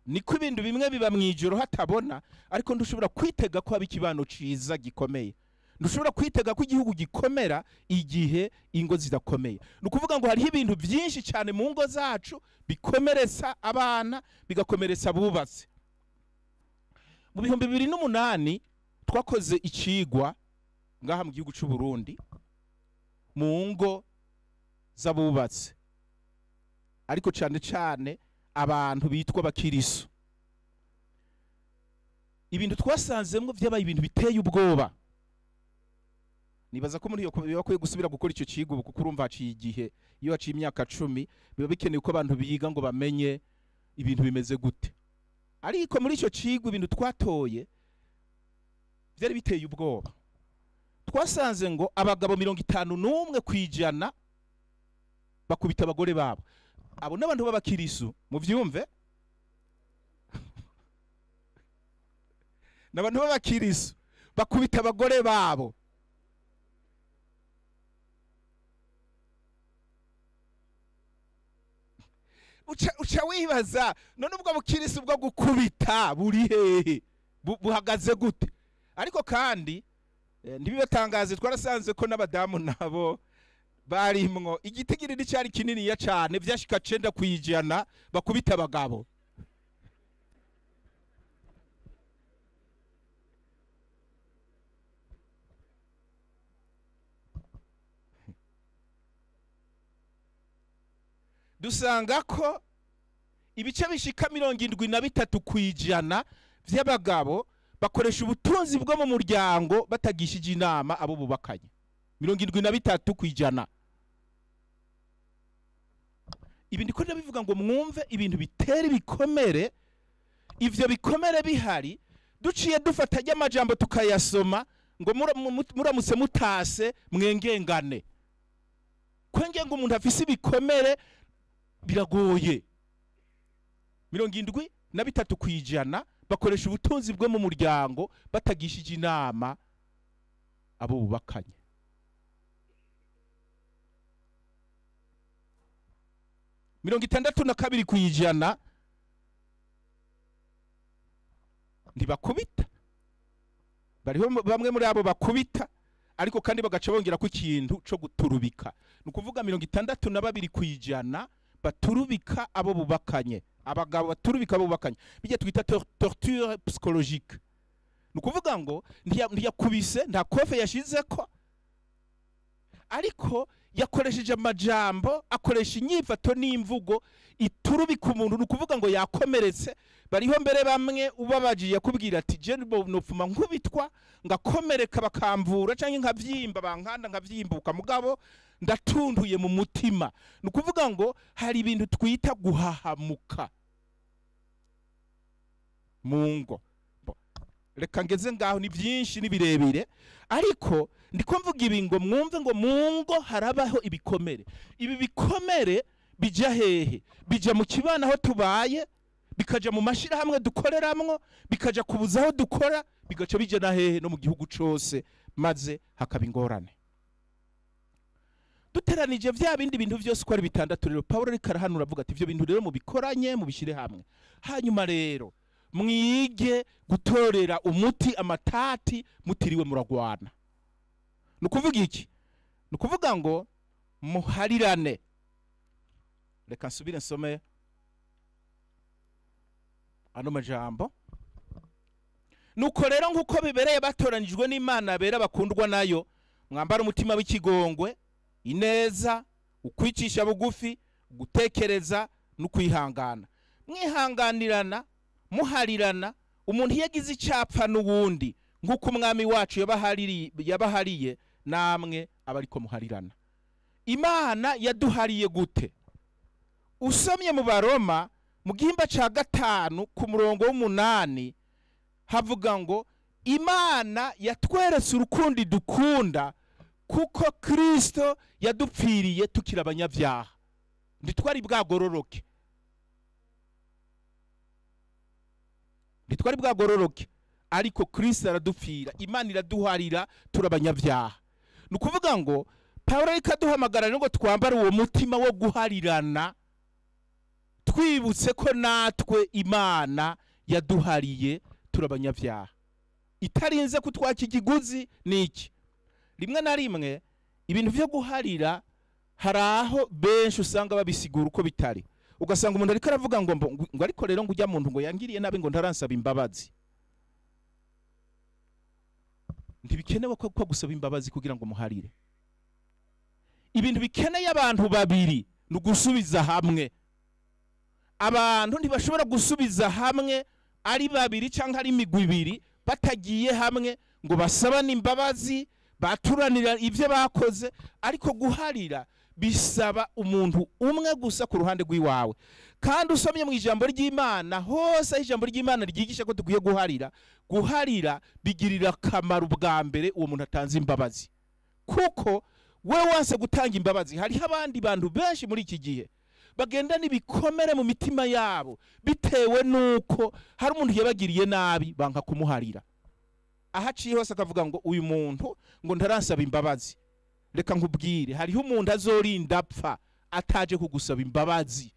niko ibintu bimwe biba mwijoro hatabona, ariko ndushobora kwitega ko abikibano ciza gikomeye. Ndushobora kwitega ko igihugu gikomera igihe ingo zidakomeye. Nukuvuga ngo hari ibintu byinshi cyane mu ngo zacu bikomeretsa abana, bigakomeretsa abubatse. Mu 2008 twakoze icigwa ngaha mu gihugu cy'u Burundi mu ngo z'abubatse, ariko cyane cyane abantu bitwa bakiriso. Ibintu twasanzemwo byabaye ibintu biteye ubwoba. Nibaza ko muri iyo bakwiye gusubira gukora icyo kigo, kuko urumva haciye igihe, iyo haciye imyaka 10 biba bikeneye ko abantu biga ngo bamenye ibintu bimeze gute. Ariko muri icyo kigo ibintu twatoye byari biteye ubwoba. Twasanze ngo abagabo 51% bakubita abagore babo. Abo n'abantu b'abakirisu mu vyumve, n'abantu b'abakirisu bakubita abagore babo. Uca wibaza, none ubwo bukirisu bwo gukubita buri hehe, buhagaze gute? Ariko kandi ntibibatangaze, twarasanze ko n'abadamu nabo barimwo igitigiriri cyari kinini ya cyane, vyashika 9% bakubita abagabo. Dusanga ko ibice bishika 73% vy'abagabo bakoresha ubutunzi bwo mu muryango batagishije inama abo bubakanye. 73%. Ibi ndiko ndabivuga ngo mwumve ibintu bitera ibikomere. Ivyo bikomere bihari duciye dufatanye amajambo tukayasoma ngo muramutse mutase mwengengane. Kwengenga umuntu afise ibikomere biragoye. 73% bakoresha ubutunzi bwo mu muryango batagishije inama abo bubakanye. Mirongo 62% ntibakubita. Bariho bamwe muri abo bakubita, ariko kandi bagaca bongera ku ikintu cyo guturubika. Nukuvuga 62% baturubika abo bubakanye. Abagabo baturubika abo bubakanye, bijye twita torture psychologique. Nukuvuga ngo ntiyakubise, nta kofe yashize ko, ariko yakoresheje amajambo, akoresha inyifato n'imvugo iturubika umuntu. Nukuvuga ngo yakomeretse. Bariho mbere bamwe ubabajiye kubwira ati je nopfuma nkubitwa ngakomereka bakamvura canke nkavyimba bankanda nkavyimbuka, mugabo ndatunduye mu mutima. Nukuvuga ngo hari ibintu twita guhahamuka mu ngo. Reka ngeze ngaho, ni byinshi ni birebire, ariko ndiko mvuga ibi ngo mwumve ngo mu ngo harabaho ibikomere. Ibi bikomere bija hehe? Bija mu kibana aho tubaye, bikaja mu mashira hamwe dukoreramwo, bikaja kubuzaho dukora, bigaca bija na hehe no mu gihugu cose, maze hakaba ingorane. Duteranije vya bindi bintu vyose ko ari 6 rero Paulo rikarahanura avuga ati ivyo bintu rero mubikoranye mubishire hamwe, hanyuma rero mwige gutorera umuti amatati mutiriwe muragwana. Nukuvuga iki? Nukuvuga ngo muharirane. Reka nsubire nsome ano majambo. nuko rero nk'uko bibereye batoranijwe n'Imana bera bakundwa nayo, mwambara umutima w'ikigongwe, ineza, ukwicisha bugufi, gutekereza no kwihangana, mwihanganirana, muharirana, umuntu yagize icapfa n'uwundi nk'uko umwami wacu yabahariye, namwe abariko muharirana. Imana yaduhariye gute? Usomye mu Baroma mu gihimba ca 5 ku murongo w'8 havuga ngo Imana yatweretse urukundo dukunda kuko Kristo yadupfiriye tukira abanyabyaha, ntitwari bwagororoke, ariko Kristo aradupfira, Imana iraduharira turabanyabyaha. Nukuvuga ngo Pawulo ariko aduhamagara ngo twambare uwo mutima wo guharirana, twibutse ko natwe Imana yaduhariye turabanyabyaha, itarinze kutwaka ikiguzi. Niki rimwe na rimwe ibintu byo guharira hari aho benshi usanga babisigura uko bitari, ugasanga umuntu ariko aravuga ngo ariko rero ngo ujya muntu ngo yangiriye nabi ngo ntaransaba imbabazi. Ntibikenewe ko gusaba imbabazi kugira ngo muharire. Ibintu bikeneye abantu babiri ni gusubiza hamwe. Abantu ntibashobora gusubiza hamwe ari babiri cyangwa ari imigwi ibiri batagiye hamwe ngo basabane imbabazi, baturanira ibyo bakoze. Ariko guharira bisaba umuntu umwe gusa ku ruhande rw'iwawe. Kandi usomye mu ijambo ry'Imana hose, ijambo ry'Imana ryigisha ko dukwiye guharira bigirira akamaro bwa mbere uwo muntu atanze imbabazi, kuko we wanse gutanga imbabazi. Hariho abandi bantu benshi muri iki gihe bagenda n'ibikomere mu mitima yabo bitewe nuko hari umuntu yabagiriye nabi banka kumuharira. Ahaciye hose akavuga ngo uyu muntu ngo ntaransaba imbabazi. Reka nkubwire, hariho umuntu azorinda apfa ataje kugusaba imbabazi.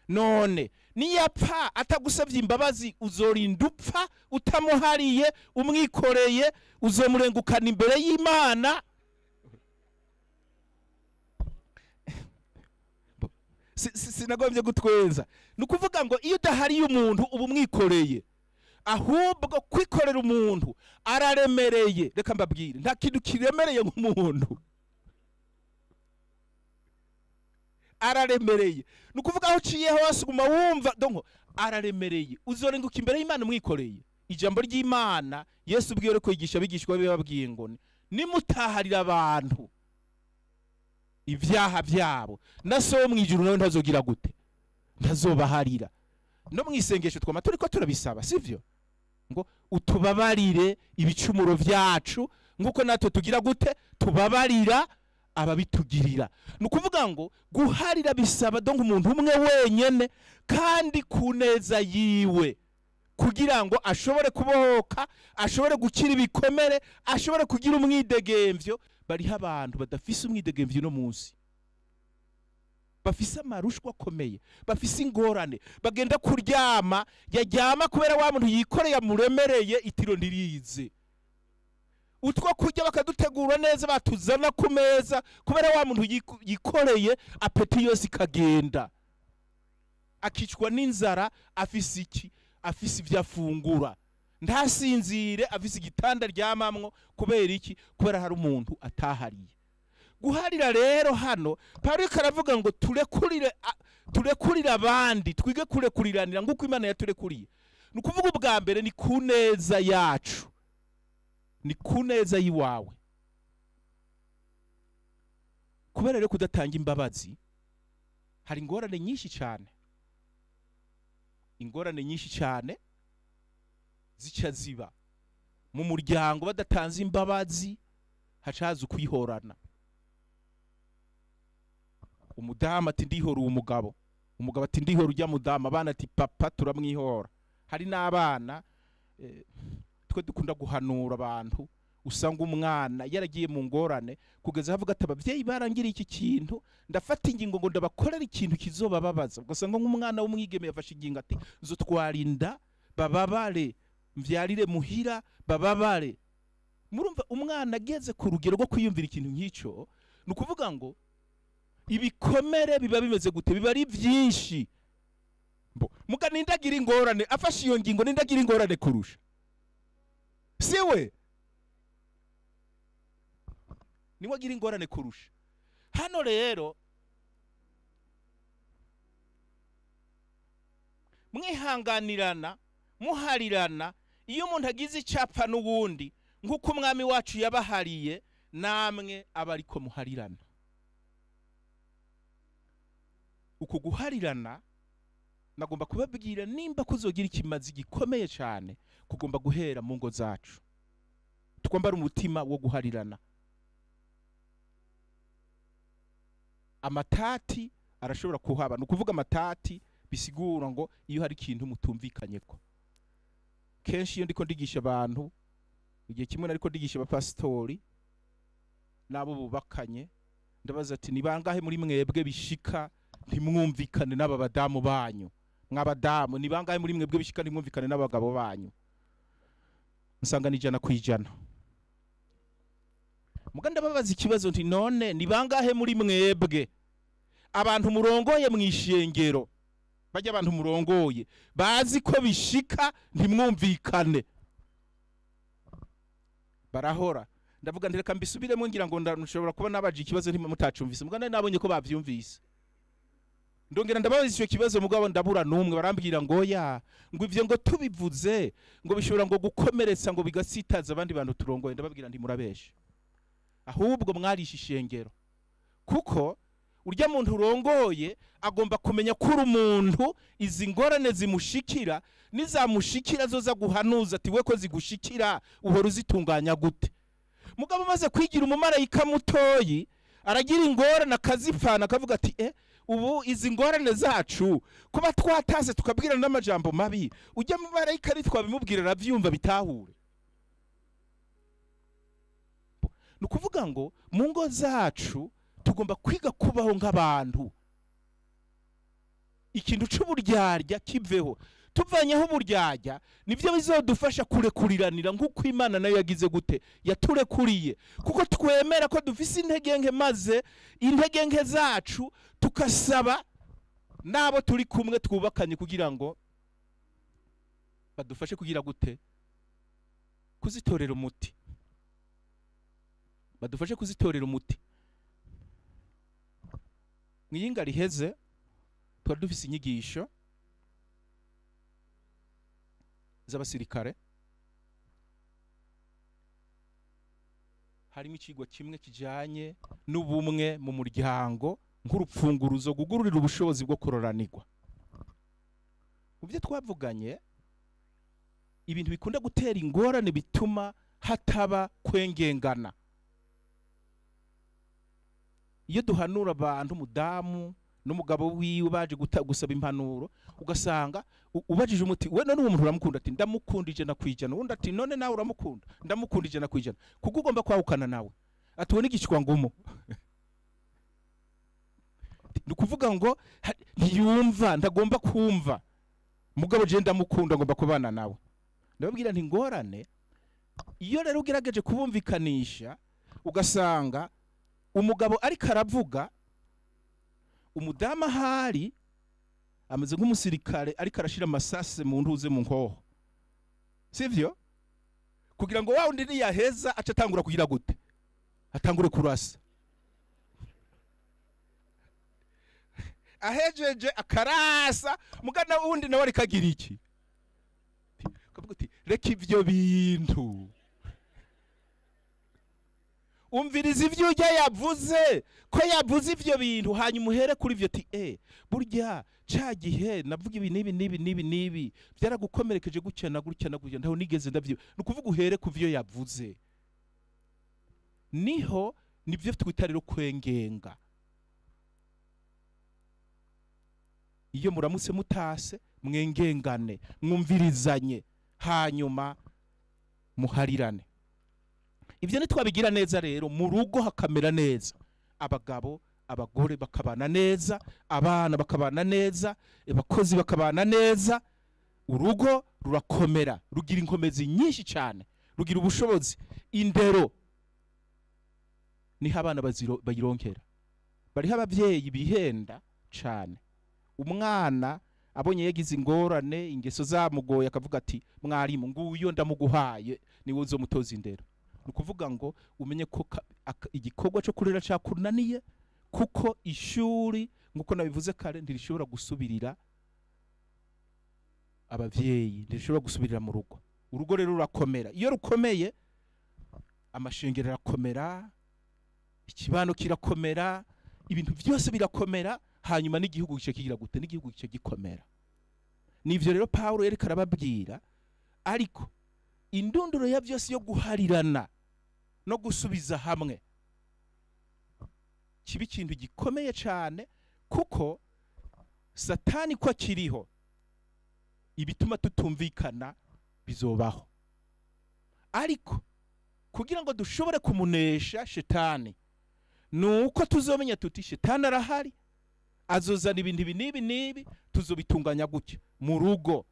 None niyapfa atagusabye imbabazi, uzorinda upfa utamuhariye, umwikoreye, uzomurengukana imbere y'Imana. Sinagombye gutwenza. Nukuvuga ngo iyo udahariye umuntu uba umwikoreye, ahubwo kwikorera umuntu araremereye. Reka mbabwire, nta kintu kiremereye nk'umuntu, araremereye. Nukuvuga aho uciye hose uguma wumva donko araremereye, uzorenguka imbere y'Imana umwikoreye. Ijambo ry'Imana Yesu ubwiye ko yigisha abigishwa be babwiye ngo nimutaharira abantu ibyaha byabo, na so mu ijuru nawe ntazogira gute? Ntazobaharira. No mu isengesho twama turiko turabisaba, sivyo? Ngo utubabarire ibicumuro byacu nguko natwe tugira gute? Tubabarira ababitugirira. Nukuvuga ngo guharira bisaba donko umuntu umwe wenyene kandi kuneza yiwe, kugira ngo ashobore kubohoka, ashobore gukira ibikomere, ashobore kugira umwidegemvyo. Bariho abantu badafise umwidegemvyo no munsi, bafise amarushwa akomeye, bafise ingorane, bagenda kuryama, yaryama kubera wa muntu yikoreye amuremereye, itiro ndirize. Utwo kurya bakadutegura neza, batuzana ku meza, kubera wa muntu yikoreye, apeti yose ikagenda, akicwa n'inzara. Afise iki? Afise ibyo afungura, ntasinzire, afise igitanda ryamamwo. Kubera iki? Kubera hari umuntu atahariye. Guharira rero hano Pawulo karavuga ngo turekurire abandi, twige kurekuriranira nguko Imana yaturekuriye. Nukuvuga ubwa mbere ni kuneza yacu, ni kuneza yiwawe. Kubera rero kudatanga imbabazi hari ingorane nyinshi cyane, zica ziba mu muryango. Badatanze imbabazi hacaza ukwihorana. Umudamu ati ndihora umugabo, umugabo ati ndihora ujya mudamu, abana ati papa turamwihora. Hari n'abana twe dukunda guhanura abantu, usanga umwana yaragiye mu ngorane kugeza havuga ati abavyeyi barangira iki kintu, ndafata ingingo ngo ndabakorera ikintu kizobababaza. Ugasanga nk'umwana w'umwigeme yafashe ingingo ati nzotwarinda bababare, mvyarire muhira bababare. Murumva umwana ageze ku rugero rwo kwiyumvira ikintu nk'icyo, nukuvuga ngo ibikomere biba bimeze gute? Biba ari byinshi. Muga nindagira ingorane, afashe iyo ngingo nindagira ingorane kurusha. siwe niwe agira ingorane kurusha. Hano rero mwihanganirana muharirana, iyo umuntu agize icapfa n'ubundi nk'uko umwami wacu yabahariye, namwe aba ariko muharirana. Uko guharirana nagomba kubabwira nimba kuzogira ikimazi gikomeye cyane, kugomba guhera mu ngo zacu, tukwambara umutima wo guharirana. Amatati arashobora kuhaba, nukuvuga amatati bisigura ngo iyo hari ikintu mutumvikanye ko. Kenshi iyo ndiko ndigisha abantu, igihe kimwe nariko ndigisha abapastori nabo bubakanye, ndabaza ati ni bangahe muri mwebwe bishika ntimwumvikane n'aba badamu banyu? Mwabadamu ni bangahe muri mwebwe bishika ntimwumvikane n'abagabo banyu? Nsanga ni 100%. Muganda babaza ikibazo nti none ni bangahe muri mwebwe abantu murongoye mwishengero, bajya abantu murongoye bazi ko bishika ntimwumvikane? Barahora. Ndavuga ndireka mbisubiremo ngira ngo nshobora kuba nabaje ikibazo ntimutacumvise. Muganda nabonye ko bavyumvise. Ndongera ndababaza icyo kibazo mugabo ndabura numwe, barambwira ngo ya ngo ivyo ngo tubivuze ngo bishobora ngo gukomeretsa ngo bigasitaza abandi bantu turongoye. Ndababwira ndi murabeshe, ahubwo mwarisha ishengero, kuko urya muntu urongoye agomba kumenya ko uri umuntu izi ngorane zimushikira nizamushikira zoza guhanuza ati we ko zigushikira uhora uzitunganya gute. Mugabo maze kwigira umumarayika mutoyi aragira ingorane akazipfana akavuga ati ubu izi ngorane zacu kuba twatase tukabwira n'amajambo mabi, ujya mu marayika ari twabimubwira aravyumva bitahure. Nukuvuga ngo mu ngo zacu tugomba kwiga kubaho nk'abantu, ikintu c'uburyarya kiveho. Tuvanyeho uburyarya nivyo bizodufasha kurekuriranira nk'uko Imana nayo yagize gute, yaturekuriye, kuko twemera ko dufise intege nke, maze intege nke zacu tukasaba nabo turi kumwe twubakanye kugira ngo badufashe kugira gute, kuzitorera umuti, badufashe kuzitorera umuti. Mwiyinga riheze twari dufise inyigisho z'abasirikare, harimo ikigwa kimwe kijanye n'ubumwe mu muryango nk'urupfunguruzo gugururira ubushobozi bwo kororanirwa. Uvyo twavuganye ibintu bikunda gutera ingorane bituma hataba kwengengana. Iyo duhanura abantu, umudamu n'umugabo wiwe baje gusaba impanuro, ugasanga ubajije umuti we none uwo muntu uramukunda, ati ndamukundije na kwijana, undi ati none nawe uramukunda, ndamukundije na kwijana, kuko ugomba kwahukana nawe, ati we n'igishwa ngumo. Nukuvuga ngo ntiyumva, ndagomba kumva, mugabo je ndamukunda ngomba kubana nawe. Ndababwira nti ngorane iyo rero ugerageje kubumvikanisha, ugasanga umugabo ariko aravuga, umudamu ahari ameze nk'umusirikare ariko arashira amasase mu ntuze mu nkoho, sivyo? Kugira ngo wa undi niyaheza aca atangura kugira gute, atangure kurasa. Ahejeje akarasa, mugana wundi nawe ari kagira iki, kavuga ati reka ivyo bintu, umviriza ivyo urya yavuze, ko yavuze ivyo bintu, hanyuma uhere kuri ivyo ati burya ca gihe navuga ibi nibi byaragukomerekeje gutya na gutya na gutya, ndaho nigeze ndavyo. Nukuvuga uhere ku vyo yavuze, niho nivyo twita rero kwengenga. Iyo muramutse mutase mwengengane, mwumvirizanye, hanyuma muharirane. Ivyo nitwabigira neza rero mu rugo hakamera neza, abagabo abagore bakabana neza, abana bakabana neza, abakozi bakabana neza, urugo rurakomera, rugira inkomezi nyinshi cyane, rugira ubushobozi. Indero niho abana bayironkera. Bariho abavyeyi bihenda cyane, umwana abonye yagize ingorane ingeso zamugoye akavuga ati mwarimu nguyo ndamuguhaye niwe uzomutoza indero. Nukuvuga ngo umenye ko igikorwa cyo kurera cyakunaniye, kuko ishuri nguko nabivuze kare ntirishobora gusubirira abavyeyi, ntirishobora gusubirira mu rugo. Urugo rero rurakomera, iyo rukomeye amashengero arakomera, ikibano kirakomera, ibintu byose birakomera, hanyuma n'igihugu gice kigira gute, n'igihugu gice gikomera. Nivyo rero Paulo yereka arababwira, ariko indunduro ya byose yo guharirana no gusubiza hamwe kiba ikintu gikomeye cyane, kuko Satani ko akiriho ibituma tutumvikana bizobaho. Ariko kugira ngo dushobore kumunesha Shetani, nuko tuzomenya tuti Shetani arahari, azozana ibintu nibi tuzobitunganya gutya mu rugo.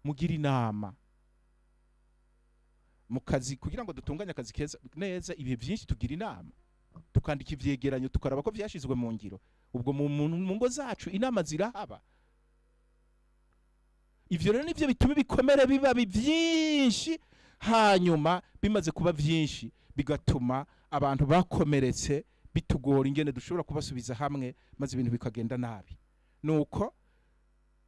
Mugira inama mu kazi kugira ngo dutunganye akazi keza neza, ibihe byinshi tugira inama, tukandika ivyegeranyo, tukaraba ko vyashizwe mu ngiro. Ubwo mu ngo zacu inama zirahaba. Ivyo rero nivyo bituma bikomere biba byinshi, hanyuma bimaze kuba byinshi bigatuma abantu bakomeretse bitugora ingene dushobora kubasubiza hamwe, maze ibintu bikagenda nabi. Nuko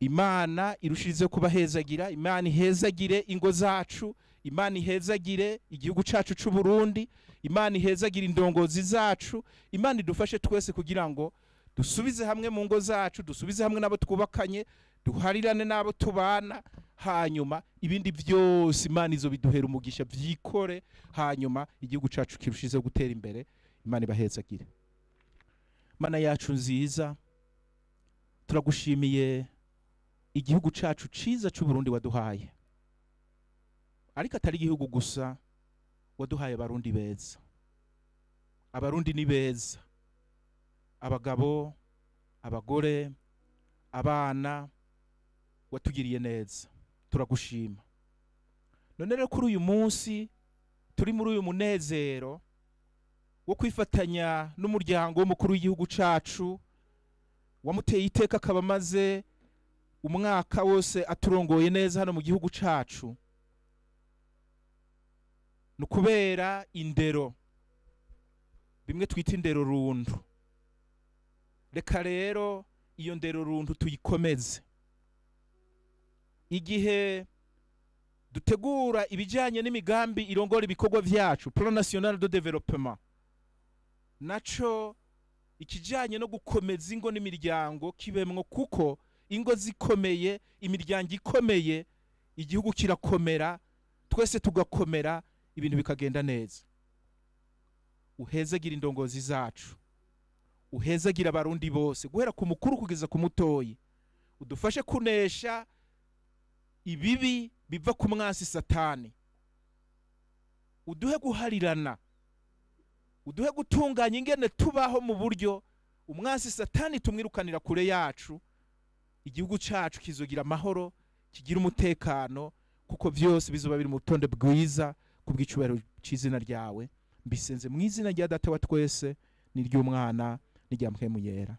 Imana irushirize kubahezagira, Imana ihezagire ingo zacu, Imana ihezagire igihugu cacu c'u Burundi, Imana ihezagire indongozi zacu, Imana idufashe twese kugira ngo dusubize hamwe mu ngo zacu, dusubize hamwe nabo twubakanye, duharirane nabo tubana, hanyuma ibindi byose Imana izo biduhera umugisha vyikore, hanyuma igihugu cacu kirushize gutera imbere. Imana ibahezagire. Mana yacu nziza, turagushimiye igihugu cacu ciza c'u Burundi waduhaye, ariko atari igihugu gusa, waduhaye abarundi beza. Abarundi ni beza, abagabo, abagore, abana, watugiriye neza, turagushima. None rero kuri uyu munsi turi muri uyu munezero wo kwifatanya n'umuryango w'umukuru w'igihugu cacu, wamuteye iteka akaba maze umwaka wose aturongoye neza hano mu gihugu cacu, nukubera indero, bimwe twita indero rundu. Reka rero iyo ndero rundu tuyikomeze. Igihe dutegura ibijanye n'imigambi irongora ibikorwa vyacu, Plan National de Développement, naco ikijanye no gukomeza ingo n'imiryango kibemwo, kuko ingo zikomeye, imiryango ikomeye, igihugu kirakomera, twese tugakomera, ibintu bikagenda neza. Uhezagira indongozi zacu, uhezagira abarundi bose, guhera ku mukuru kugeza ku mutoyi, udufashe kunesha ibibi biva ku mwansi Satani, uduhe guharirana, uduhe gutunganya ingene tubaho mu buryo umwansi Satani tumwirukanira kure yacu, igihugu cacu kizogira amahoro, kigira umutekano, kuko vyose bizoba biri mu rutonde bwiza kubw'icubahiro c'izina ryawe. Mbisenze mu izina rya Data wa twese, ni ry'Umwana, ni rya Mpwemu Yera.